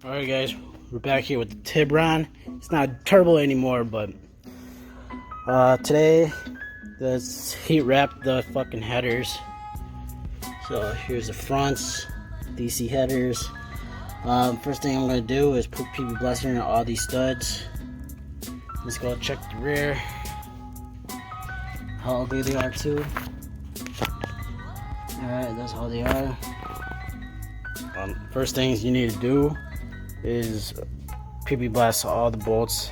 Alright guys, we're back here with the Tiburon. It's not turbo anymore, but today let's heat wrap the fucking headers. So here's the fronts, DC headers. First thing I'm gonna do is put PB Blaster in all these studs. Let's go check the rear. How ugly they are too. Alright, that's how they are. First things you need to do is PB blast all the bolts.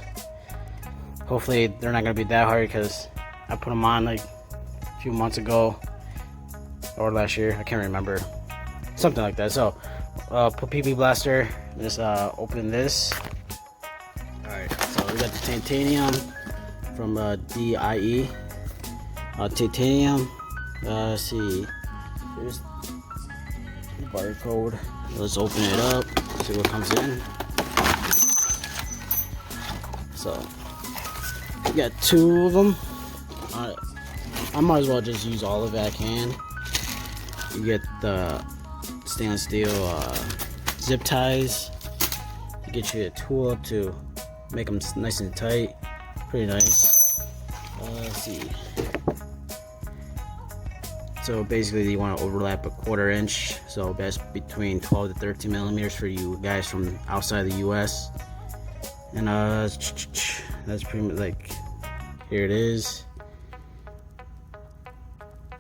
Hopefully they're not gonna be that hard because I put them on like a few months ago or last year, I can't remember, something like that. So put PB blaster, just open this. Alright, so we got the titanium from DIE. Titanium, let's see, here's the barcode. Let's open it up, see what comes in. So we got two of them. I might as well just use all of it I can. You get the stainless steel zip ties to get you a tool to make them nice and tight. Pretty nice. Let's see. So basically you want to overlap a 1/4 inch, so that's between 12 to 13 millimeters for you guys from outside the US. And that's pretty much, like, here it is.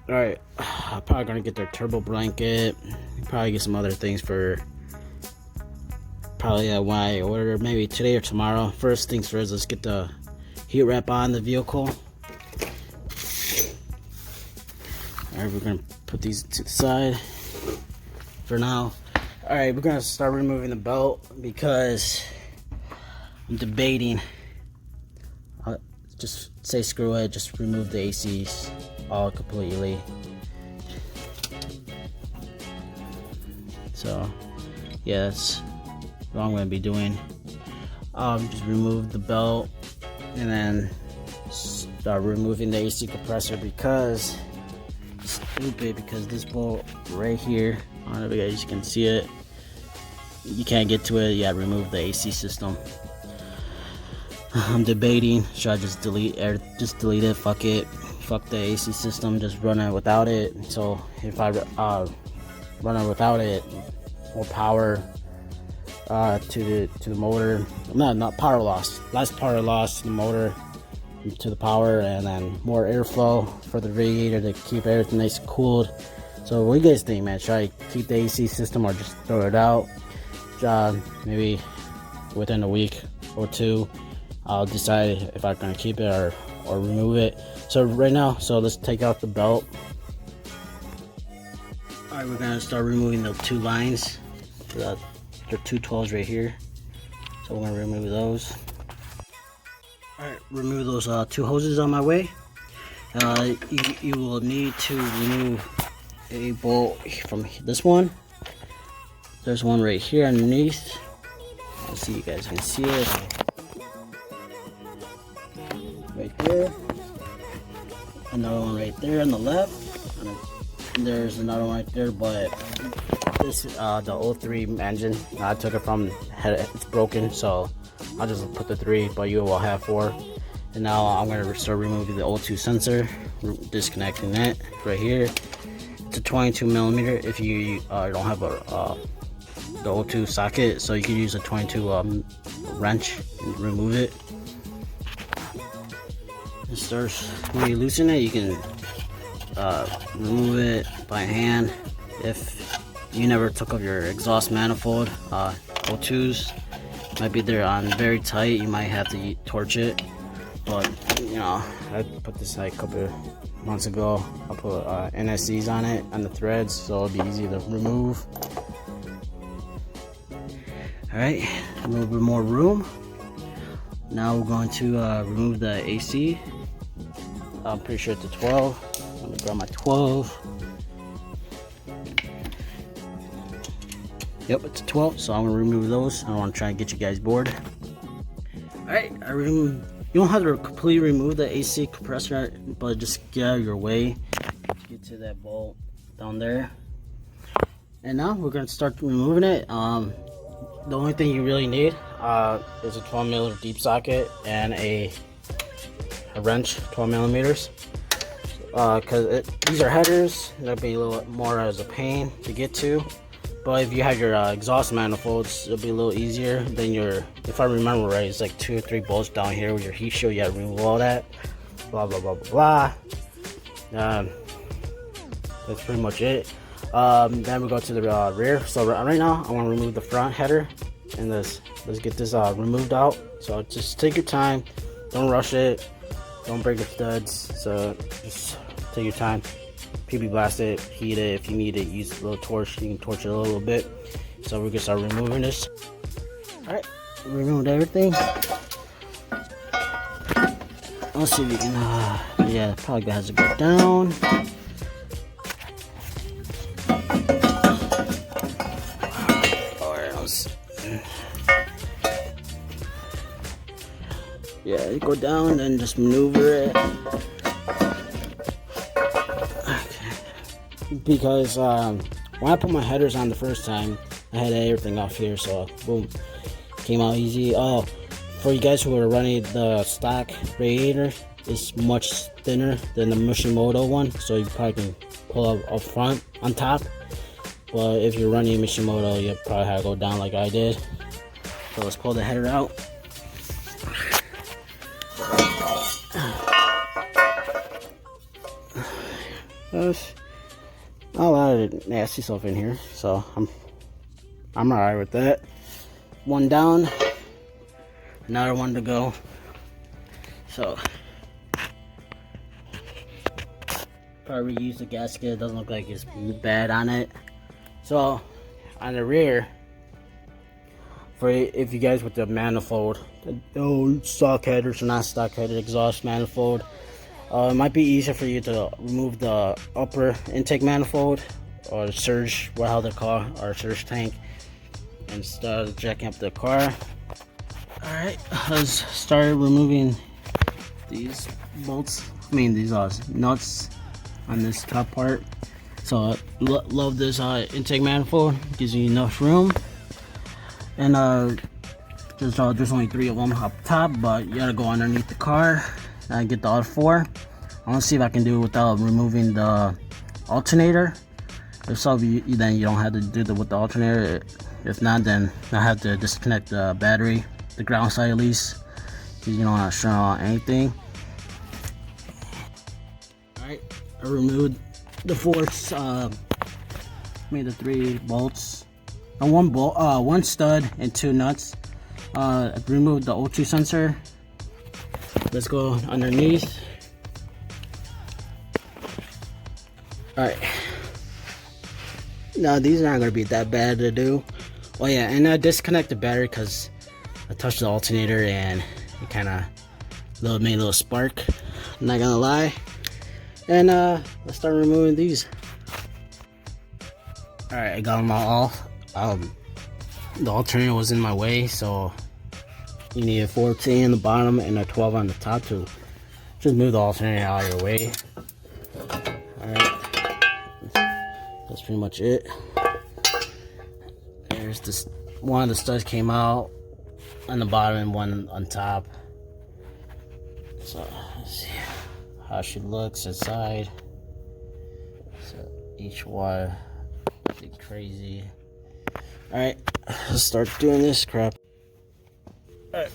Alright, I'm probably gonna get their turbo blanket, probably get some other things for probably when I order, maybe today or tomorrow. First things first, let's get the heat wrap on the vehicle. Alright, we're gonna put these to the side for now. Alright, we're gonna start removing the belt because I'm debating. Just say screw it, just remove the ACs all completely. So yeah, that's what I'm gonna be doing. Just remove the belt and then start removing the AC compressor because stupid, because this bolt right here, I don't know if you guys can see it, you can't get to it. You gotta remove the AC system. I'm debating, should I just delete it, fuck it, fuck the AC system, just run it without it. So if I run it without it, more power to the motor, not power loss, less power loss to the motor, to the power, and then more airflow for the radiator to keep everything nice and cooled. So what do you guys think, man? Should I keep the AC system or just throw it out? Maybe within a week or two I'll decide if I'm gonna keep it or remove it. So right now, so let's take out the belt. Alright, we're gonna start removing the two lines. There are two 12s right here, so we're gonna remove those. Alright, remove those two hoses on my way. You will need to remove a bolt from this one. There's one right here underneath. Let's see, you guys can see it. Right there. Another one right there on the left. And there's another one right there, but this the 03 engine, I took it from, it's broken, so I'll just put the 3, but you will have 4. And now I'm going to start removing the 02 sensor, disconnecting it right here. It's a 22 millimeter if you don't have the 02 socket, so you can use a 22 wrench and remove it. And start, when you loosen it, you can remove it by hand. If you never took off your exhaust manifold, 02s might be there on very tight, you might have to torch it. But you know, I put this like a couple of months ago. I put NSCs on it, on the threads, so it'll be easy to remove. Alright, a little bit more room. Now we're going to remove the AC. I'm pretty sure it's a 12. I'm gonna grab my 12. Yep, it's a 12, so I'm gonna remove those. I don't want to try and get you guys bored. Alright, I removed. You don't have to completely remove the AC compressor, but just get out of your way. Get to that bolt down there. And now we're gonna start removing it. the only thing you really need is a 12mm deep socket and a wrench, 12 millimeters. Because these are headers, that'll be a little more as a pain to get to. But if you have your exhaust manifolds, it'll be a little easier than your, if I remember right, it's like 2 or 3 bolts down here with your heat shield. You gotta remove all that. Blah blah blah blah blah. That's pretty much it. Then we go to the rear. So right now I want to remove the front header, and let's get this removed out. So just take your time, don't rush it, don't break the studs. So just take your time, PB blast it, heat it. If you need it, use a little torch, you can torch it a little bit. So we're gonna start removing this. Alright, removed everything. Let's see if we can, yeah, probably has to go down. Yeah, you go down and just maneuver it. Okay. Because when I put my headers on the first time, I had everything off here, so boom, came out easy. Oh, for you guys who are running the stock radiator, it's much thinner than the Mishimoto one, so you probably can pull up front on top. But if you're running Mishimoto, you probably have to go down like I did. So let's pull the header out. There's a lot of nasty stuff in here, so I'm alright with that. One down, another one to go. So probably reuse the gasket. It doesn't look like it's bad on it. So on the rear, for if you guys with the manifold, stock headers or not stock headed exhaust manifold, it might be easier for you to remove the upper intake manifold or the surge, how they call it, or surge tank, and start jacking up the car. Alright, let's start removing these bolts, these nuts on this top part. So love this intake manifold, gives you enough room. And there's only 3 of them up top, but you gotta go underneath the car and get the other 4. I want to see if I can do it without removing the alternator. If so, then you don't have to do it with the alternator. If not, then I have to disconnect the battery, the ground side at least, because you don't want to shut on anything. Alright, I removed the 3 bolts, and 1 bolt, 1 stud, and 2 nuts. I removed the O2 sensor. Let's go underneath. Alright. Now these are not going to be that bad to do. Oh yeah, and I disconnect the battery because I touched the alternator and it kind of made a little spark. I'm not gonna lie. And let's start removing these. Alright, I got them all off. The alternator was in my way, so you need a 14 on the bottom and a 12 on the top to just move the alternator out of your way. Alright, that's pretty much it. There's this, one of the studs came out on the bottom and one on top. So let's see how she looks inside. So each one is crazy. Alright, let's start doing this crap. Alright,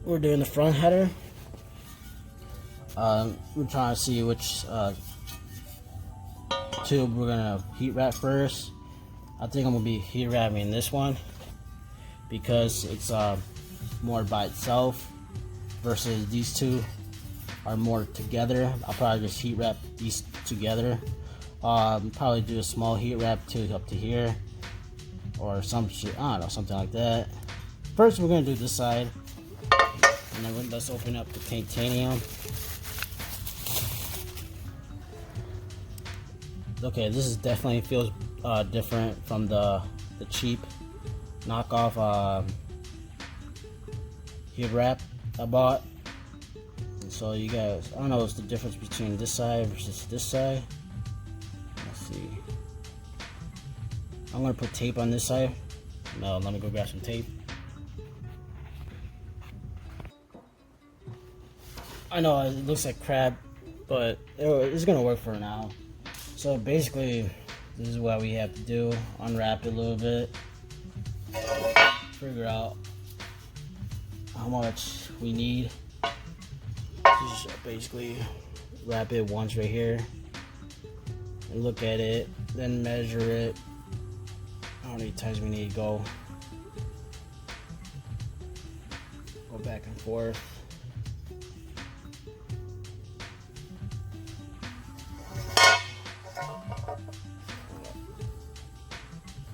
we're doing the front header. We're trying to see which tube we're gonna heat wrap first. I think I'm gonna be heat wrapping this one because it's more by itself versus these two are more together. I'll probably just heat wrap these together. Probably do a small heat wrap too up to here or some shit, I don't know, something like that. First we're gonna do this side, and then let's open up the titanium. Okay, this is definitely feels different from the cheap knockoff heat wrap I bought. And so you guys, I don't know what's the difference between this side versus this side. Let's see. I'm gonna put tape on this side No, let me go grab some tape. I know it looks like crap, but it's gonna work for now. So basically, this is what we have to do. Unwrap it a little bit. Figure out how much we need. Just basically wrap it once right here. And look at it. Then measure it. How many times we need to go. Go back and forth.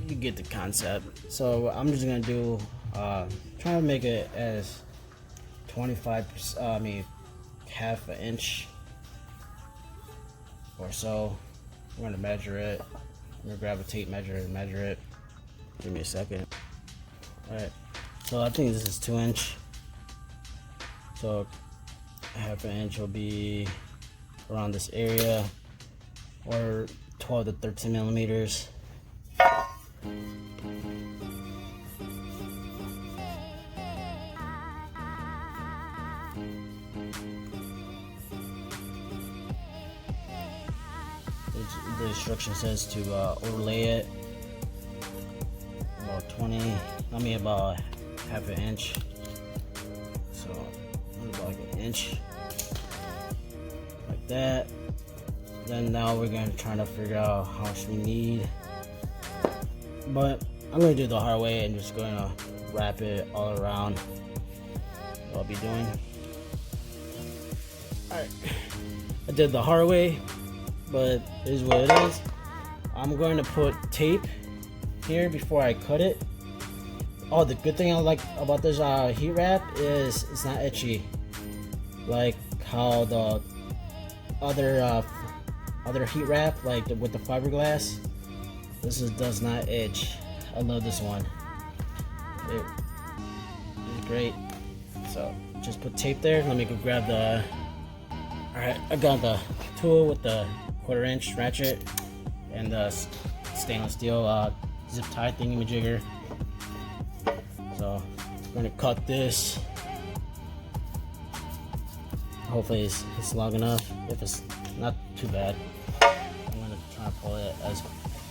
You get the concept. So I'm just gonna do trying to make it as 25%, half an inch or so. I'm gonna measure it. I'm gonna grab a tape measure and measure it. Give me a second. Alright, so I think this is 2-inch. So half an inch will be around this area, or 12 to 13 millimeters. The instruction says to overlay it about about half an inch. So about like an inch, like that. Then now we're gonna try to figure out how much we need. But I'm gonna do it the hard way and just gonna wrap it all around. What I'll be doing. Alright, I did the hard way, but it is what it is. I'm going to put tape here before I cut it. Oh, the good thing I like about this heat wrap is it's not itchy, like how the other heat wrap, like with the fiberglass. This does not itch. I love this one. It's great. So just put tape there. Let me go grab the. Alright, I got the tool with the 1/4 inch ratchet and the stainless steel zip tie thingamajigger. So I'm gonna cut this. Hopefully it's long enough. If it's not too bad, I'm gonna try to pull it as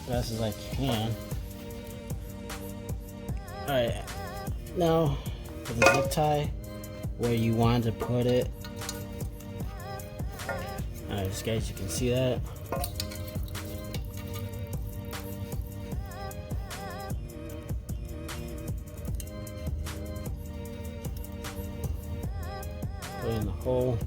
fast as I can. Alright, now for the zip tie, where you want to put it. Alright, guys, you can see that. Put it in the hole.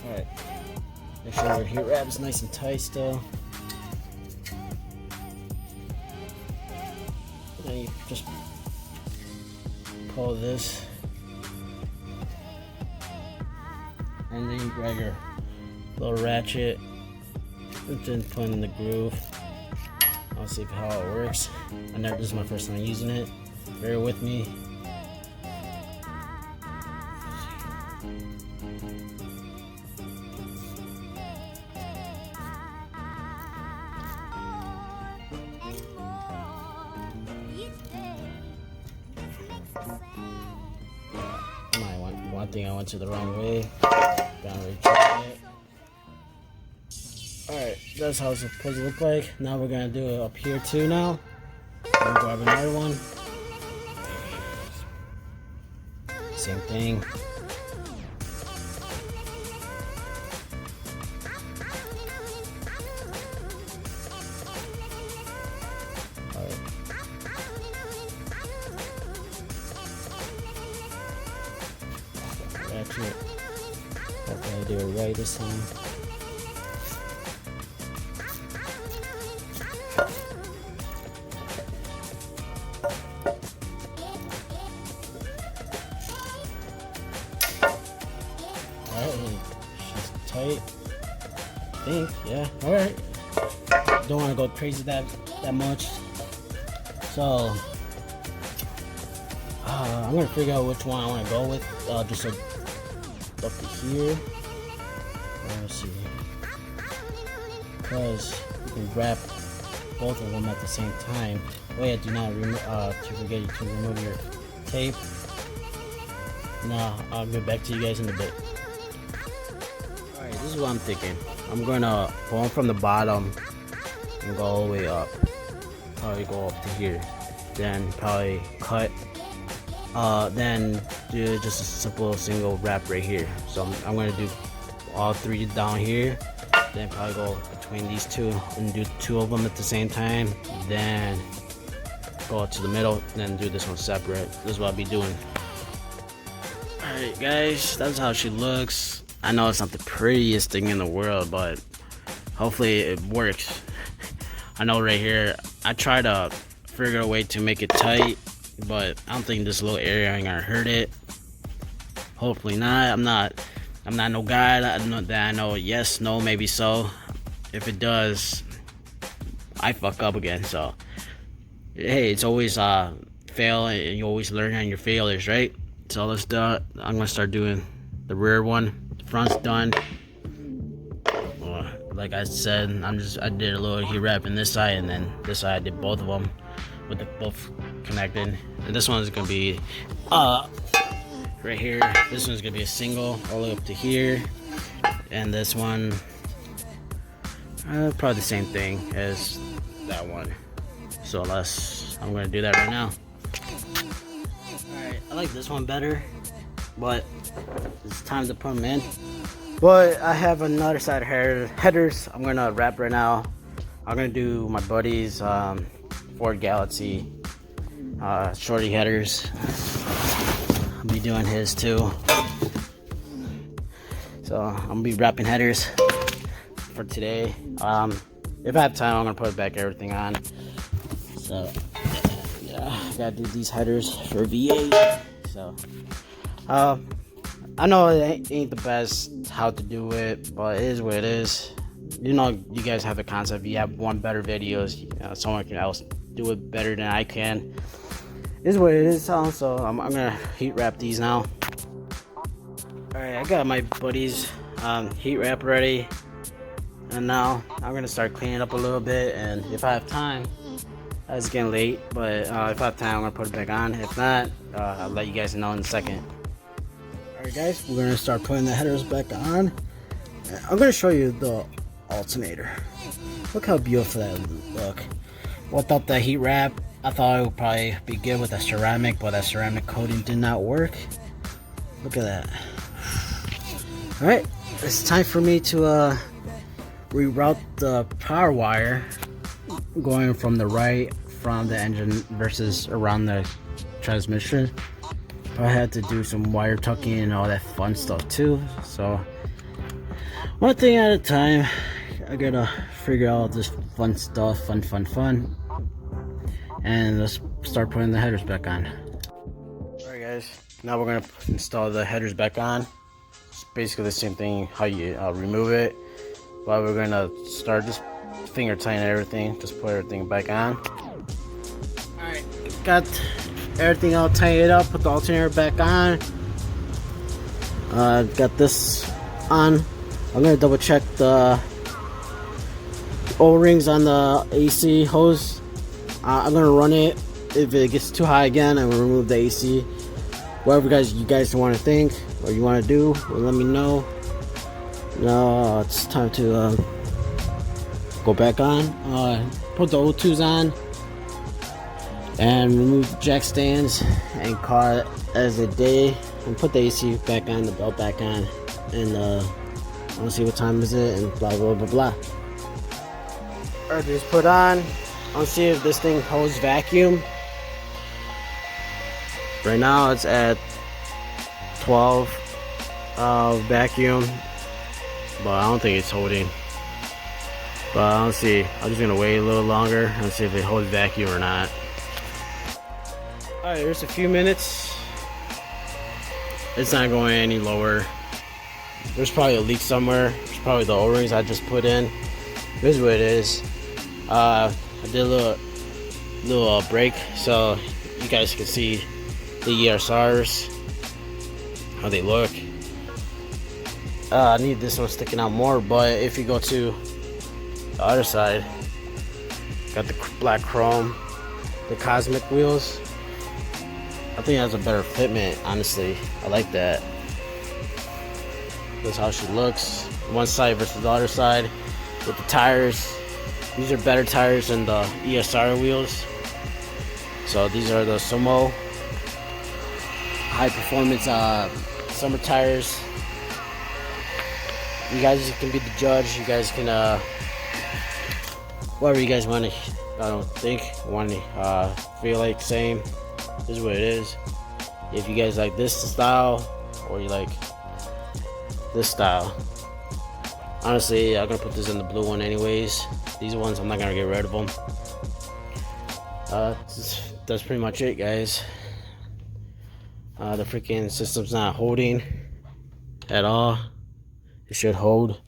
Alright, make sure your heat wrap is nice and tight still. And then you just pull this, and then you grab your little ratchet and then put it in the groove. I'll see how it works. This is my first time using it. Bear with me. One thing I went to the wrong way. Gotta retry it. Alright, that's how it's supposed to look like. Now we're gonna do it up here too now. I'm gonna grab another one. Same thing. Ratchet. Hopefully I do it right this time. Alright, she's tight. I think, yeah. Alright. Don't want to go crazy that much. So I'm gonna figure out which one I want to go with. Just up to here. Let's see, because you can wrap both of them at the same time. Oh yeah, do not to forget to remove your tape. Now I'll get back to you guys in a bit. Alright, this is what I'm thinking. I'm gonna go from the bottom and go all the way up. Probably go up to here. Then probably cut. Then do just a simple single wrap right here. So I'm gonna do all three down here. Then probably go between these two and do two of them at the same time. Then go to the middle. Then do this one separate. This is what I'll be doing. Alright guys, that's how she looks. I know it's not the prettiest thing in the world, but hopefully it works. I know right here, I try to figure a way to make it tight, but I don't think this little area ain't gonna hurt it. Hopefully not. I'm not no guy that I know yes, no, maybe so. If it does, I fuck up again. So hey, it's always fail and you always learn on your failures, right? So let's do it. I'm gonna start doing the rear one. The front's done. Like I said, I did a little heat wrap in this side, and then this side I did both of them with the both connected. And this one is gonna be right here. This one's gonna be a single all the way up to here, and this one probably the same thing as that one. So I'm gonna do that right now. Alright, I like this one better, but it's time to put them in. But I have another side of headers I'm gonna wrap right now. I'm gonna do my buddy's Ford Galaxy shorty headers. I'll be doing his too. So I'm gonna be wrapping headers for today. If I have time, I'm gonna put back everything on. So yeah, I gotta do these headers for V8. So I know it ain't the best how to do it, but it is what it is. You know, you guys have a concept. You have one better videos. Someone else do it better than I can. It is what it is. So I'm gonna heat wrap these now. Alright, I got my buddy's heat wrap ready, and now I'm gonna start cleaning up a little bit. And if I have time, it's getting late, but if I have time, I'm gonna put it back on. If not, I'll let you guys know in a second. Alright guys, we're gonna start putting the headers back on. I'm gonna show you the alternator. Look how beautiful that look. Without the heat wrap, I thought it would probably be good with a ceramic, but that ceramic coating did not work. Look at that. Alright, it's time for me to reroute the power wire going from the right from the engine versus around the transmission. I had to do some wire tucking and all that fun stuff too. So one thing at a time, I gotta figure out this fun stuff, fun, and let's start putting the headers back on. Alright guys, now we're gonna install the headers back on. It's basically the same thing how you remove it, but we're gonna start just finger tighten everything, just put everything back on. Alright, got everything all tightened up, put the alternator back on. Got this on. I'm gonna double check the O-rings on the AC hose. I'm gonna run it. If it gets too high again, I will remove the AC. Whatever you guys want to think or you want to do, well, let me know. Now it's time to go back on. Put the O2s on and remove the jack stands and call it as a day, and put the AC back on, the belt back on, and I want to see what time is it, and blah blah blah blah. Alright, just put on. I want to see if this thing holds vacuum. Right now it's at 12 vacuum, but I don't think it's holding. But I'll see. I'm just gonna wait a little longer and see if it holds vacuum or not. Alright, there's a few minutes. It's not going any lower. There's probably a leak somewhere. It's probably the O-rings I just put in. This is what it is. I did a little little brake so you guys can see the ESRs, how they look. I need this one sticking out more, but if you go to the other side, got the black chrome, the cosmic wheels. I think that's a better fitment, honestly. I like that. That's how she looks. One side versus the other side. With the tires, these are better tires than the ESR wheels. So these are the Sumo high performance summer tires. You guys can be the judge. You guys can whatever you guys want to. I don't think want to feel like saying. This is what it is. If you guys like this style or you like this style, honestly, I'm gonna put this in the blue one anyways. These ones I'm not gonna get rid of them. That's pretty much it, guys. The freaking system's not holding at all. It should hold,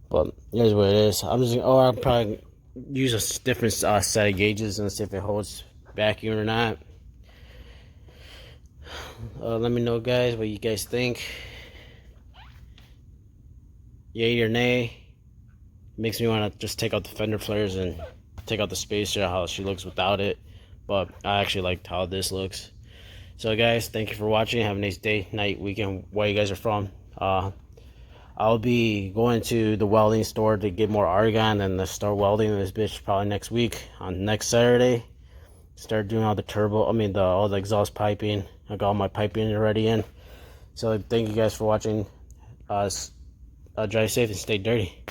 but here's what it is. I'll probably use a different set of gauges and see if it holds vacuum or not. Let me know, guys, what you guys think. Yay or nay. Makes me want to just take out the fender flares and take out the spacer, how she looks without it. But I actually liked how this looks. So guys, thank you for watching. Have a nice day, night, weekend, where you guys are from. I'll be going to the welding store to get more argon and start welding this bitch probably next week, on next Saturday. Start doing all the all the exhaust piping. I got all my piping already in. So thank you guys for watching. Drive safe and stay dirty.